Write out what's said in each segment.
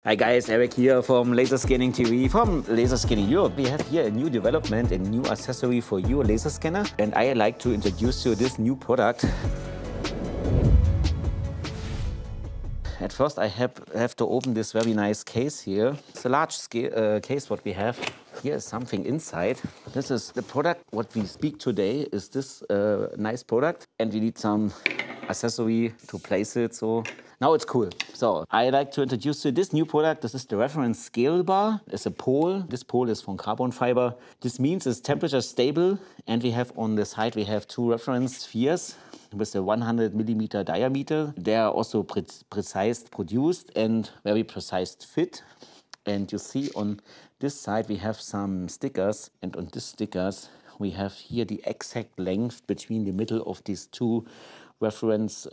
Hi guys, Eric here from Laserscanning TV, from Laserscanning Europe. We have here a new development, a new accessory for your laser scanner, and I like to introduce you this new product. At first I have to open this very nice case here. It's a large scale case what we have. Here is something inside. This is the product what we speak today is this nice product, and we need some accessory to place it. So now it's cool. So I like to introduce you this new product. This is the reference scale bar. It's a pole. This pole is from carbon fiber. This means it's temperature stable, and we have on the side we have two reference spheres with a 100 millimeter diameter. They are also precise produced and very precise fit. And you see on this side we have some stickers, and on these stickers we have here the exact length between the middle of these two reference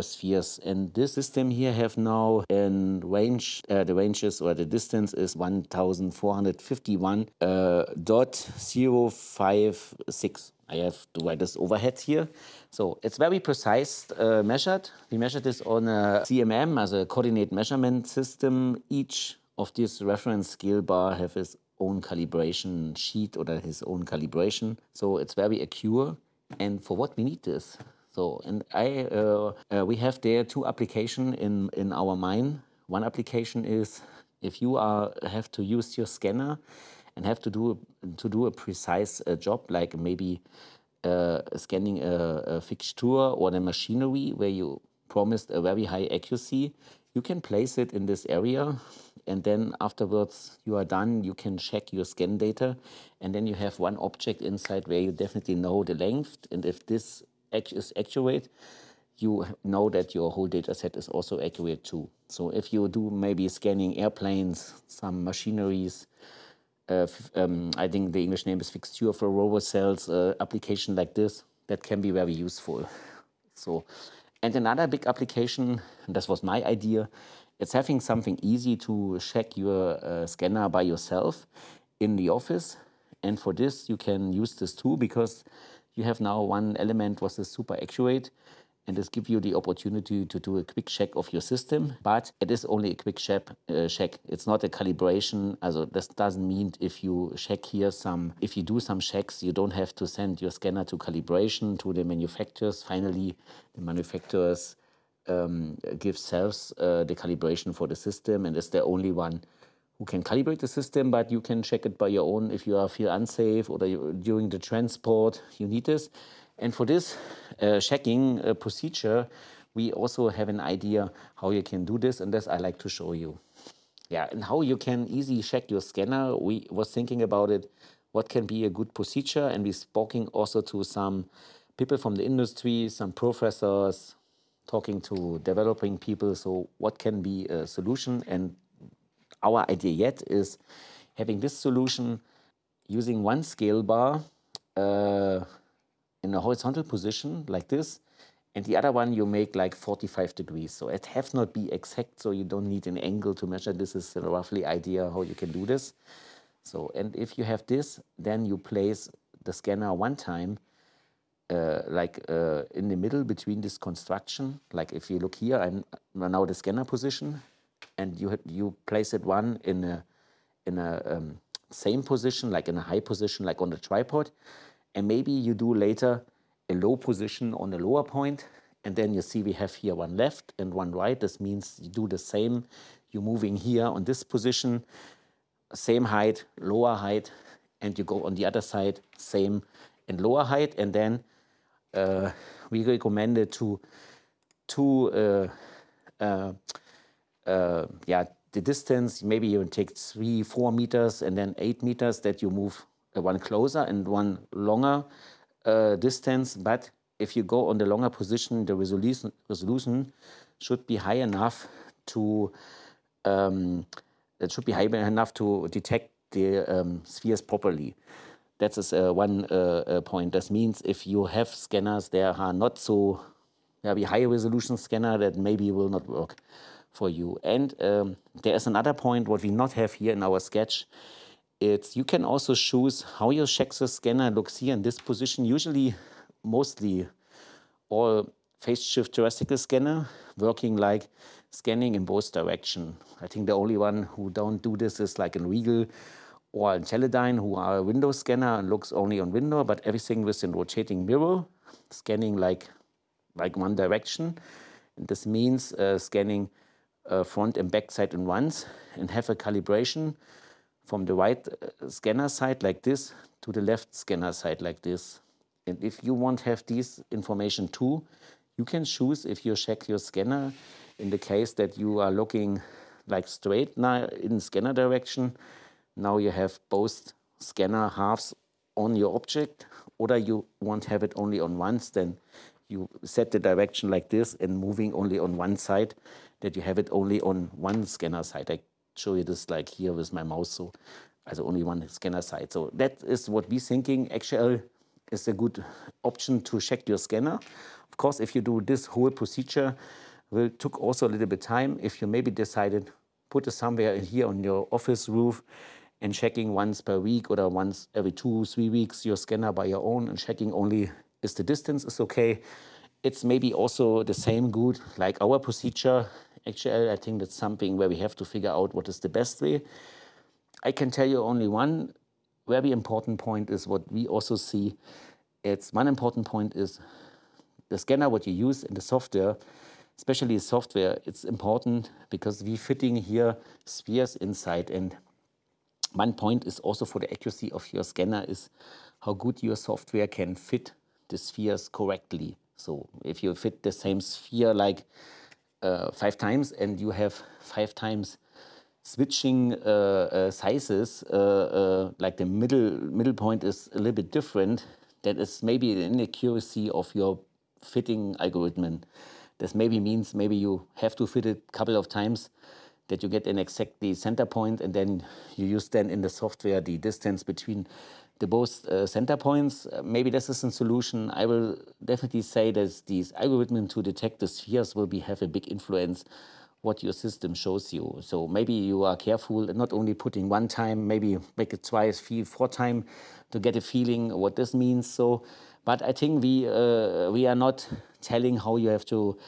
spheres. And this system here have now in range, the ranges or the distance is 1451.056. I have to write this overhead here. So it's very precise measured. We measured this on a CMM, as a coordinate measurement system. Each of this reference scale bar have his own calibration sheet or his own calibration. So it's very accurate. And for what we need this? So, and we have there two applications in our mind. One application is if you have to use your scanner and have to do a precise job, like maybe scanning a fixture or the machinery where you promised a very high accuracy, you can place it in this area, and then afterwards you are done. You can check your scan data, and then you have one object inside where you definitely know the length, and if this is accurate, you know that your whole data set is also accurate too. So if you do maybe scanning airplanes, some machineries, I think the English name is fixture for robo cells, application like this, that can be very useful. So, and another big application, and this was my idea, it's having something easy to check your scanner by yourself in the office. And for this, you can use this too, because you have now one element was super accurate, and this gives you the opportunity to do a quick check of your system. But it is only a quick check. It's not a calibration. Also, this doesn't mean if you check here if you do some checks, you don't have to send your scanner to calibration to the manufacturers. Finally, the manufacturers give selves the calibration for the system, and is the only one who can calibrate the system, but you can check it by your own if you feel unsafe or during the transport, you need this. And for this checking procedure, we also have an idea how you can do this, and this I like to show you. Yeah, and how you can easily check your scanner. We was thinking about it, what can be a good procedure, and we spoken also to some people from the industry, some professors, talking to developing people. So what can be a solution? And our idea yet is having this solution using one scale bar in a horizontal position like this, and the other one you make like 45 degrees. So it have not be exact, so you don't need an angle to measure. This is a roughly idea how you can do this. So, and if you have this, then you place the scanner one time in the middle between this construction. Like if you look here, I'm now the scanner position, and you place it one in a same position, like in a high position, like on the tripod, and maybe you do later a low position on the lower point, and then you see we have here one left and one right. This means you do the same. You're moving here on this position, same height, lower height, and you go on the other side, same and lower height, and then we recommend it to the distance, maybe you take 3-4 meters and then 8 meters, that you move one closer and one longer distance. But if you go on the longer position, the resolution should be high enough to detect the spheres properly. That is one point. That means if you have scanners that are not so very high resolution scanner, that maybe will not work for you. And there is another point what we not have here in our sketch. It's you can also choose how you check the scanner looks here in this position. Usually, mostly all phase shift terrestrial scanner working like scanning in both direction. I think the only one who don't do this is like in Regal or in Teledyne, who are a window scanner and looks only on window, but everything with a rotating mirror, scanning like one direction. And this means scanning front and back side in once, and have a calibration from the right scanner side like this to the left scanner side like this. And if you want to have this information too, you can choose if you check your scanner in the case that you are looking like straight now in scanner direction. Now you have both scanner halves on your object, or you want to have it only on once, then you set the direction like this and moving only on one side, that you have it only on one scanner side. I show you this like here with my mouse, so also only one scanner side. So that is what we're thinking. Actually, is a good option to check your scanner. Of course, if you do this whole procedure, will took also a little bit time. If you maybe decided put it somewhere here on your office roof and checking once per week or once every 2-3 weeks your scanner by your own and checking only is the distance is okay. It's maybe also the same good like our procedure. Actually, I think that's something where we have to figure out what is the best way. I can tell you only one very important point is what we also see. It's one important point is the scanner, what you use in the software, especially software, it's important because we fitting here spheres inside. And one point is also for the accuracy of your scanner is how good your software can fit the spheres correctly. So if you fit the same sphere like 5 times and you have 5 times switching sizes, like the middle point is a little bit different, that is maybe an inaccuracy of your fitting algorithm. This maybe means maybe you have to fit it a couple of times that you get an exactly center point, and then you use then in the software the distance between the both center points. Maybe this is a solution. I will definitely say that these algorithms to detect the spheres will have a big influence what your system shows you. So maybe you are careful and not only putting one time, maybe make it twice, 3-4 times to get a feeling what this means. So, but I think we are not telling how you have to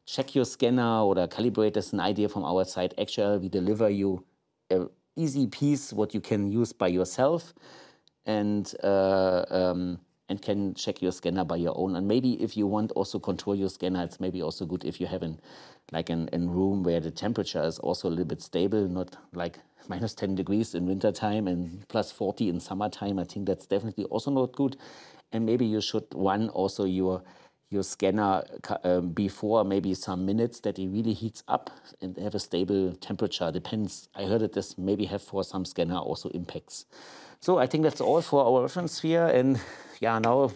check your scanner or calibrate as an idea from our side. Actually, we deliver you an easy piece what you can use by yourself and can check your scanner by your own. And maybe if you want also control your scanner, it's maybe also good if you have a room where the temperature is also a little bit stable, not like minus 10 degrees in winter time and plus 40 in summertime. I think that's definitely also not good. And maybe you should run also your scanner before maybe some minutes that it really heats up and have a stable temperature. Depends. I heard that this maybe have for some scanner also impacts. So I think that's all for our reference sphere. And yeah, now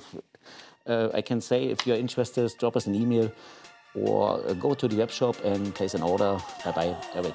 I can say if you're interested, drop us an email or go to the web shop and place an order. Bye-bye, Eric.